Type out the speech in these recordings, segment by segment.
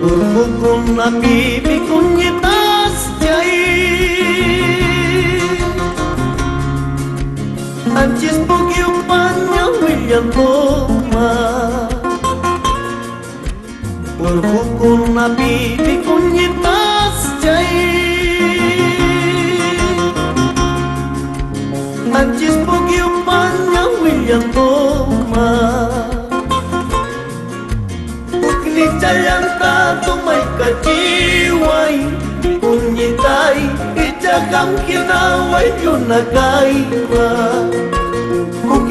Urmukun nabibi kunyitas jai Ancis pugiupannya William Boma Urmukun nabibi kunyitas jai Ancis pugiupannya William Boma Nicayanta tumay kajiway Kunyitay ijakang kinaway yun nagaiba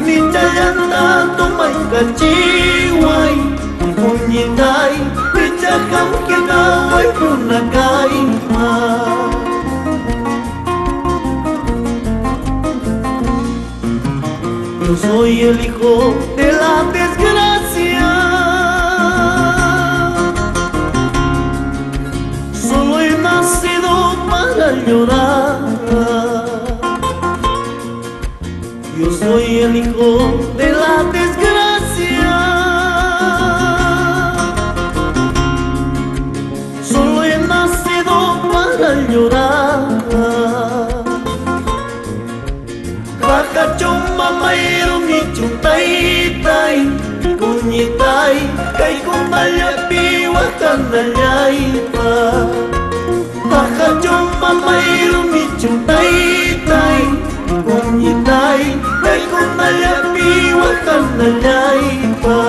Nicayanta tumay kajiway Kunyitay ijakang kinaway yun nagaiba Yo soy el hijo de la desgracia llorar. Yo soy el hijo de la desgracia. Solo he nacido para llorar. Kakachong mamayro mi chuntay-tay kunyitay kay kumalyapiwa kandalyay-pa Kakachong mamayro mi chuntay-tay kunyitay kay kumalyapiwa kandalyay-pa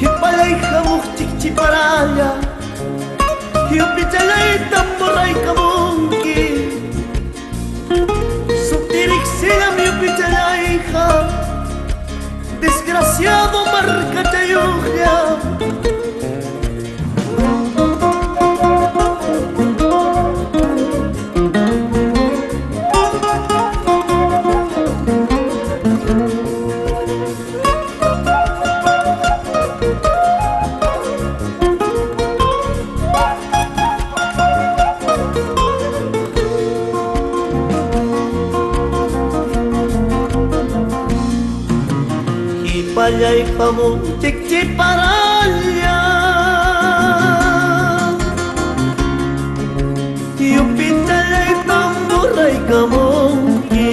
Hipalay kamuk chikchiparaya Hiupichalay tamboray kamungki Sutirik silam hiupichalay ka Desgraciado marca chayuya Hipalay kamu chikchiparaya Hiupichalay tamboray kamungki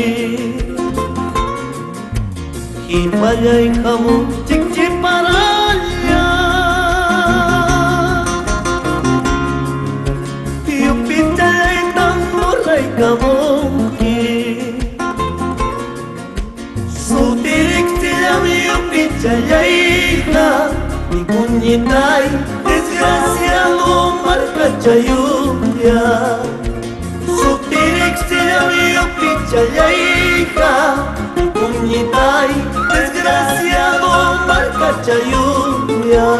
Hipalay kamu chikchiparaya Hiupichalay tamboray kamungki Sutirik silam hiupichalay-ka Di kunyitay desgraciado marca chayuya Sutirik silam hiupichalay-ka Di kunyitay desgraciado marca chayuya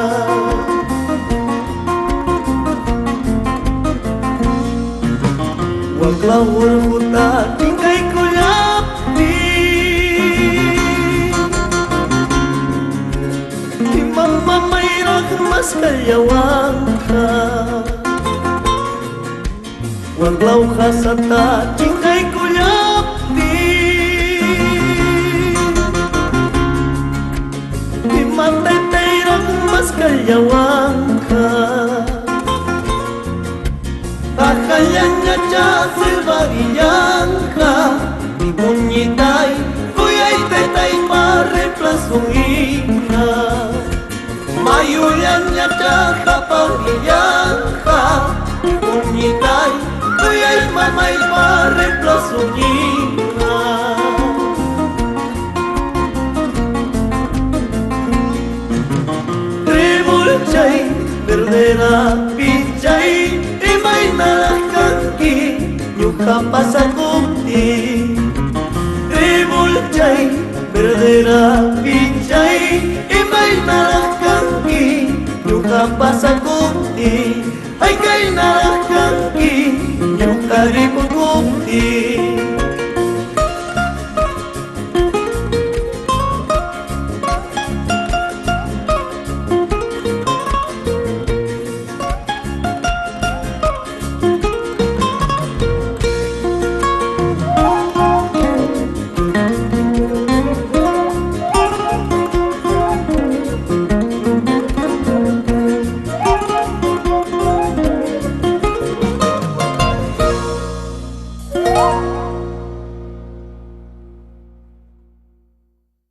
Waklawul huta tingkay kulapi Mamayrak mas kalyawangka Waglaw ka sa tating kay kulyapti Imatay-tayrak mas kalyawangka Kakayan nga siya silbariyanka Di kunyitay kuyay tay-tay mareplasong ina Mayulan niya kapagyan ka Kunyitay kuya'y mamay mareplasongin na Rebulchay, perdera, pichay Imay nalakangki, nyuka pasakuti Rebulchay, perdera, pichay Imay nalakangki Nyuka pasakuti ay kay nalakangki